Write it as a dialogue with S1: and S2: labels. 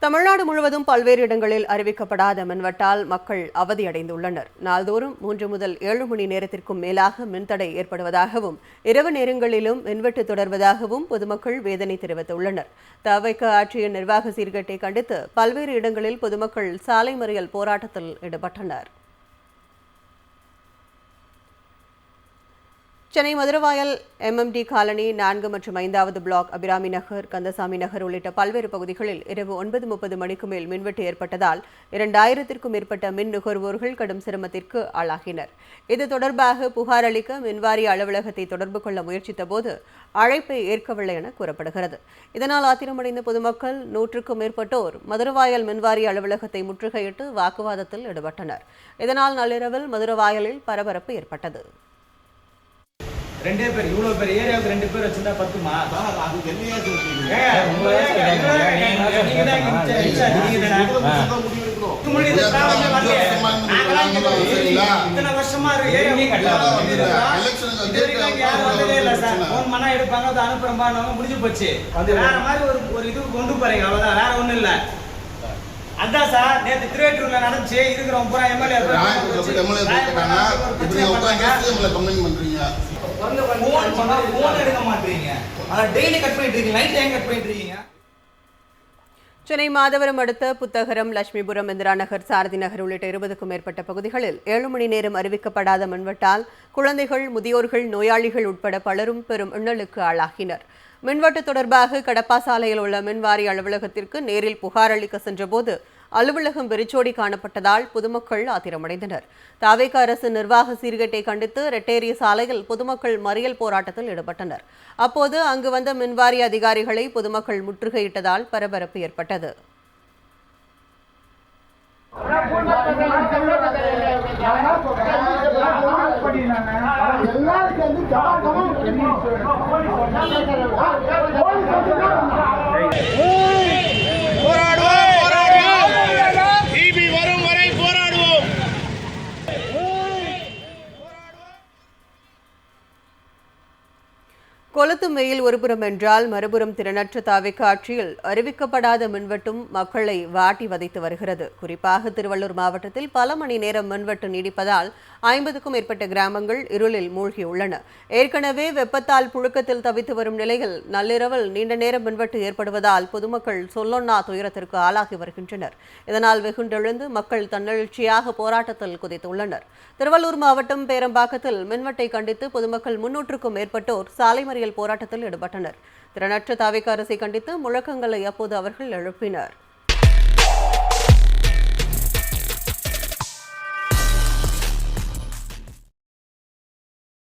S1: தமிழ்நாடு முழுவதும் பல்வேறு இடங்களில் அறிவிக்கப்படாத மின்வெட்டால் மக்கள் அவதியடைந்துள்ளனர். நாள்தோறும் 3 முதல் 7 மணி நேரத்திற்கும் மேலாக மின்தடை ஏற்படுவதாகவும் இரவு நேரங்களிலும் மின்வெட்டு தொடர்வதாகவும் பொதுமக்கள் வேதனை தெரிவித்துள்ளனர். தவிக ஆட்சியின் நிர்வாக சீர்கேட்டை கண்டித்து பல்வேறு இடங்களில் பொதுமக்கள் சாலை மறியல் போராட்டத்தில் ஈடுபட்டனர். சென்னை மதுரவாயல் MMD காலனி 4 மற்றும் 5வது பிளாக், அபிராமி நகர், கந்தசாமி நகர் உள்ளிட்ட பல்வேறு பகுதிகளில் இரவு 9:30 மணிக்கு மேல் மின்வெட்டு ஏற்பட்டதால் 2000க்கும் மேற்பட்ட மின் நுகர்வோர்கள் கடும் சிரமத்திற்கு ஆளாகினர். இது தொடர்பாக புகார் அளிக்க மின்வாரிய அலுவலகத்தை தொடர்பு கொள்ள முயற்சித்தபோது அழைப்பை ஏற்கவில்லை என கூறப்படுகிறது. இதனால் ஆத்திரமடைந்த பொதுமக்கள் 100க்கும் மேற்பட்டோர் மதுரவாயல் மின்வாரிய அலுவலகத்தை முற்றுகையிட்டு வாக்குவாதத்தில் ஈடுபட்டனர். இதனால் நள்ளிரவில் மதுரவாயலில் பரபரப்பு ஏற்பட்டது.
S2: ரெண்டே பேர் இவ்வளவு பேர் ஏரியாவுக்கு 2 பேர் வச்சிருந்தா பத்துமா?
S3: அதுக்கு என்ன
S2: இத்தனை வருஷமா மனா எடுப்பாங்க, அதை அனுப்புறோம், முடிஞ்சு போச்சு. வேற மாதிரி ஒரு இதுக்கு கொண்டு போறீங்க, அவ்வளவுதான், வேற ஒண்ணும் இல்ல. அதான் சார் நேற்று திருவேற்றூர்ல நடந்துச்சு. இருக்கிறவங்க பூரா எம்எல்ஏ எடுக்க மாட்டீங்க, டெய்லி கட் பண்ணிட்டு இருக்கீங்க, நைட் டைம் கட் பண்ணிட்டு இருக்கீங்க.
S1: சென்னை மாதவரம் அடுத்த புத்தகரம், லட்சுமிபுரம், இந்திரா நகர், சாரதி நகர் உள்ளிட்ட 20க்கும் மேற்பட்ட பகுதிகளில் 7 மணி நேரம் அறிவிக்கப்படாத மின்வெட்டால் குழந்தைகள், முதியோர்கள், நோயாளிகள் உட்பட பலரும் பெரும் இன்னலுக்கு ஆளாகினர். மின்வெட்டு தொடர்பாக கடப்பா சாலையில் உள்ள மின்வாரிய அலுவலகத்திற்கு நேரில் புகார் அளிக்க சென்றபோது அலுவலகம் வெறிச்சோடி காணப்பட்டதால் பொதுமக்கள் ஆத்திரமடைந்தனர். தவிக அரசு நிர்வாக சீர்கேட்டை கண்டித்து ரெட்டேரிய சாலையில் பொதுமக்கள் மறியல் போராட்டத்தில் ஈடுபட்டனர். அப்போது அங்கு வந்த மின்வாரிய அதிகாரிகளை பொதுமக்கள் முற்றுகையிட்டதால் பரபரப்பு ஏற்பட்டது. கொளுத்தும் வெயில் ஒருபுறம் என்றால், மறுபுறம் திறனற்ற தவிக ஆட்சியில் அறிவிக்கப்படாத மின்வெட்டும் மக்களை வாட்டி வதைத்து வருகிறது. குறிப்பாக திருவள்ளூர் மாவட்டத்தில் பல மணி நேரம் மின்வெட்டு நீடிப்பதால் 50க்கும் மேற்பட்ட கிராமங்கள் இருளில் மூழ்கியுள்ளன. ஏற்கனவே வெப்பத்தால் புழுக்கத்தில் தவித்து வரும் நிலையில் நள்ளிரவில் நீண்ட நேரம் மின்வெட்டு ஏற்படுவதால் பொதுமக்கள் சொல்லொன்னா துயரத்திற்கு ஆளாகி வருகின்றனர். இதனால் வெகுண்டெழுந்து மக்கள் தன்னெழுச்சியாக போராட்டத்தில் குதித்துள்ளனர். திருவள்ளூர் மாவட்டம் பேரம்பாக்கத்தில் மின்வெட்டை கண்டித்து பொதுமக்கள் 300க்கும் மேற்பட்டோர் சாலை மறியல் போராட்டத்தில் ஈடுபட்டனர். திறனற்ற தவிக அரசை கண்டித்து முழக்கங்களை அப்போது அவர்கள் எழுப்பினர்.